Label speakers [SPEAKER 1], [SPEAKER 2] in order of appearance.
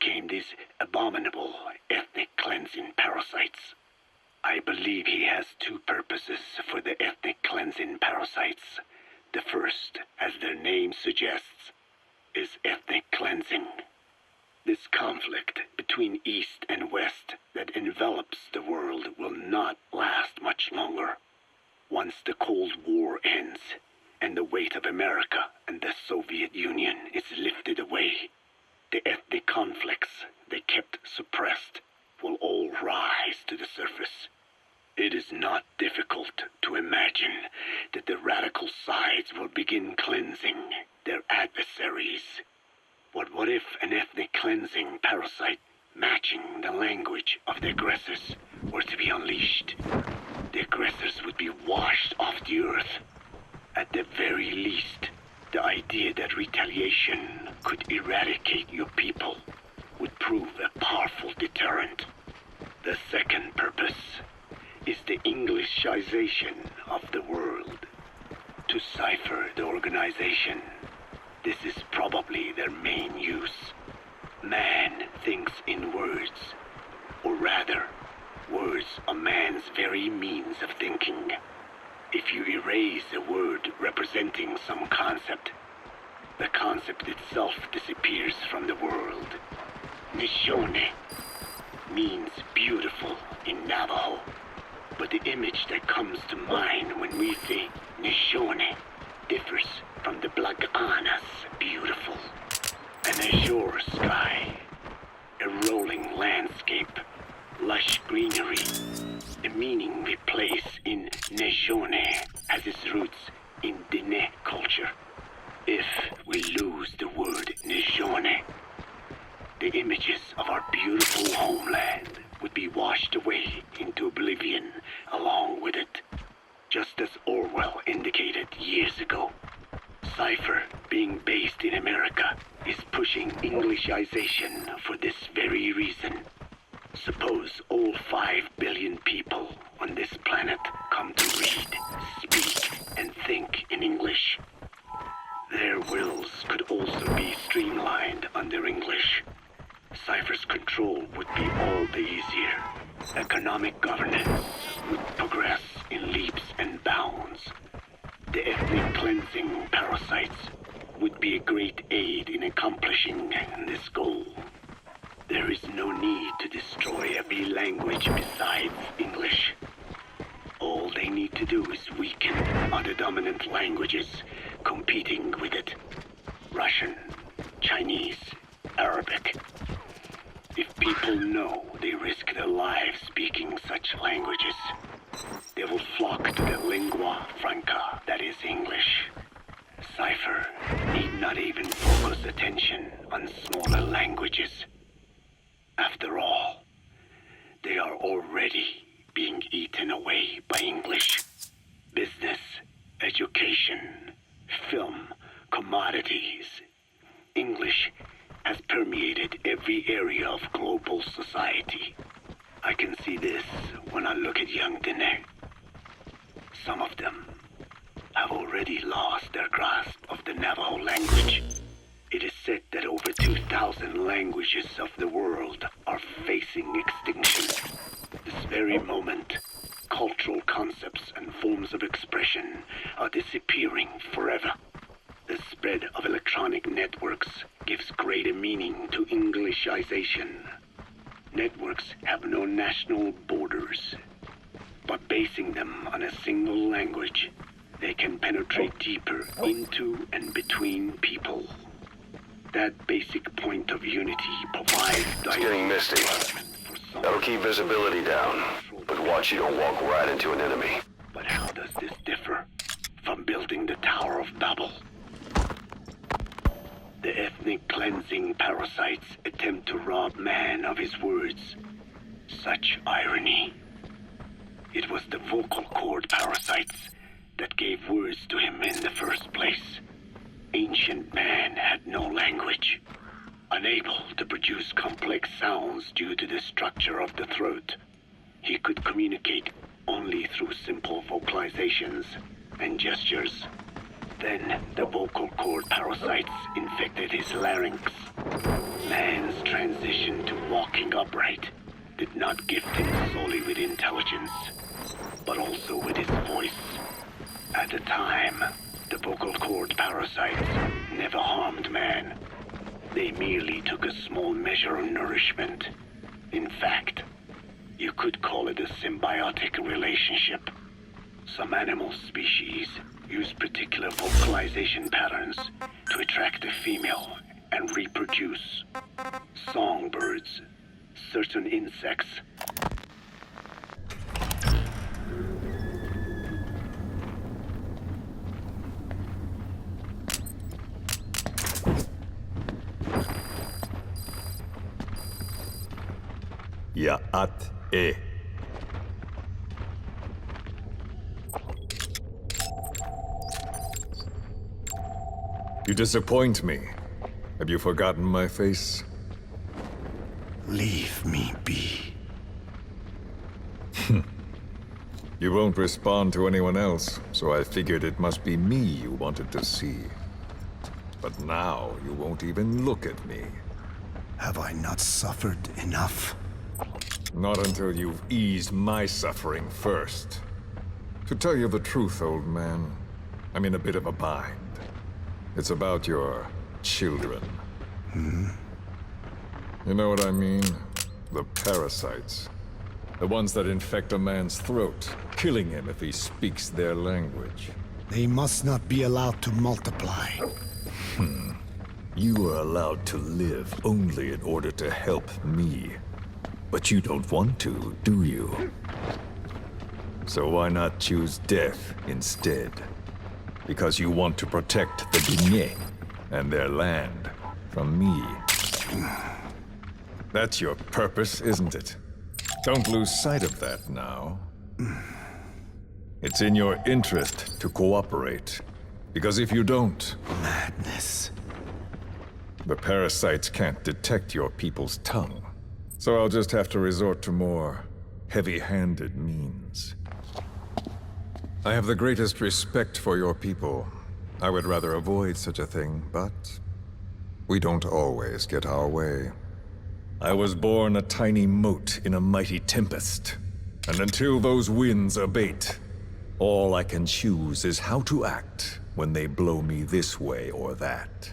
[SPEAKER 1] became these abominable ethnic cleansing parasites. I believe he has two purposes for the ethnic cleansing parasites. The first, as their name suggests, is ethnic cleansing. This conflict between East and West that envelops the world will not last much longer. Once the Cold War ends, and the weight of America and the Soviet Union is lifted away, the ethnic conflicts they kept suppressed will all rise to the surface. It is not difficult to imagine that the radical sides will begin cleansing their adversaries. But what if an ethnic cleansing parasite matching the language of the aggressors were to be unleashed? The aggressors would be washed off the earth. At the very least, the idea that retaliation could eradicate your people would prove a powerful deterrent. The second purpose is the Englishization of the world. To cipher the organization, this is probably their main use. Man thinks in words, or rather, words are man's very means of thinking. If you erase a word representing some concept, the concept itself disappears from the world. Nishone means beautiful in Navajo, but the image that comes to mind when we say Nishone differs from the Blagana's beautiful. An azure sky, a rolling landscape, lush greenery. The meaning we place in Neshone has its roots in Diné culture. If we lose the word Neshone, the images of our beautiful homeland would be washed away into oblivion along with it. Just as Orwell indicated years ago, Cipher, being based in America, is pushing Englishization for this very reason. Suppose all 5 billion people on this planet come to read, speak, and think in English. Their wills could also be streamlined under English. Cipher's control would be all the easier. Economic governance would progress in leaps and bounds. The ethnic cleansing parasites would be a great aid in accomplishing this goal. There is no need to destroy every language besides English. All they need to do is weaken other dominant languages competing with it. Russian, Chinese, Arabic. If people know they risk their lives speaking such languages, they will flock to the lingua franca that is English. Cipher need not even focus attention on smaller languages. After all, they are already being eaten away by English. Business, education, film, commodities. English has permeated every area of global society. I can see this when I look at young Diné. Some of them have already lost their grasp of the Navajo language. It is said that over 2,000 languages of the world are facing extinction. This very moment, cultural concepts and forms of expression are disappearing forever. The spread of electronic networks gives greater meaning to Englishization. Networks have no national borders. By basing them on a single language, they can penetrate deeper into and between people. That basic point of unity provides...
[SPEAKER 2] It's getting misty. That'll keep visibility down, but watch you don't walk right into an enemy.
[SPEAKER 1] But how does this differ from building the Tower of Babel? The ethnic cleansing parasites attempt to rob man of his words. Such irony. It was the vocal cord parasites that gave words to him in the first place. Ancient man had no language. Unable to produce complex sounds due to the structure of the throat, he could communicate only through simple vocalizations and gestures. Then the vocal cord parasites infected his larynx. Man's transition walking upright did not gift him solely with intelligence, but also with his voice. At the time, the vocal cord parasites never harmed man. They merely took a small measure of nourishment. In fact, you could call it a symbiotic relationship. Some animal species use particular vocalization patterns to attract a female and reproduce. Songbirds, certain insects.
[SPEAKER 3] Ya'at-e. You disappoint me. Have you forgotten my face?
[SPEAKER 1] Leave me be.
[SPEAKER 3] You won't respond to anyone else, so I figured it must be me you wanted to see. But now you won't even look at me.
[SPEAKER 1] Have I not suffered enough?
[SPEAKER 3] Not until you've eased my suffering first. To tell you the truth, old man, I'm in a bit of a bind. It's about your children. You know what I mean? The parasites. The ones that infect a man's throat, killing him if he speaks their language.
[SPEAKER 1] They must not be allowed to multiply.
[SPEAKER 3] You are allowed to live only in order to help me. But you don't want to, do you? So why not choose death instead? Because you want to protect the Diné and their land from me. That's your purpose, isn't it? Don't lose sight of that now. It's in your interest to cooperate. Because if you don't...
[SPEAKER 1] Madness.
[SPEAKER 3] The parasites can't detect your people's tongue. So I'll just have to resort to more heavy-handed means. I have the greatest respect for your people. I would rather avoid such a thing, but we don't always get our way. I was born a tiny mote in a mighty tempest, and until those winds abate, all I can choose is how to act when they blow me this way or that.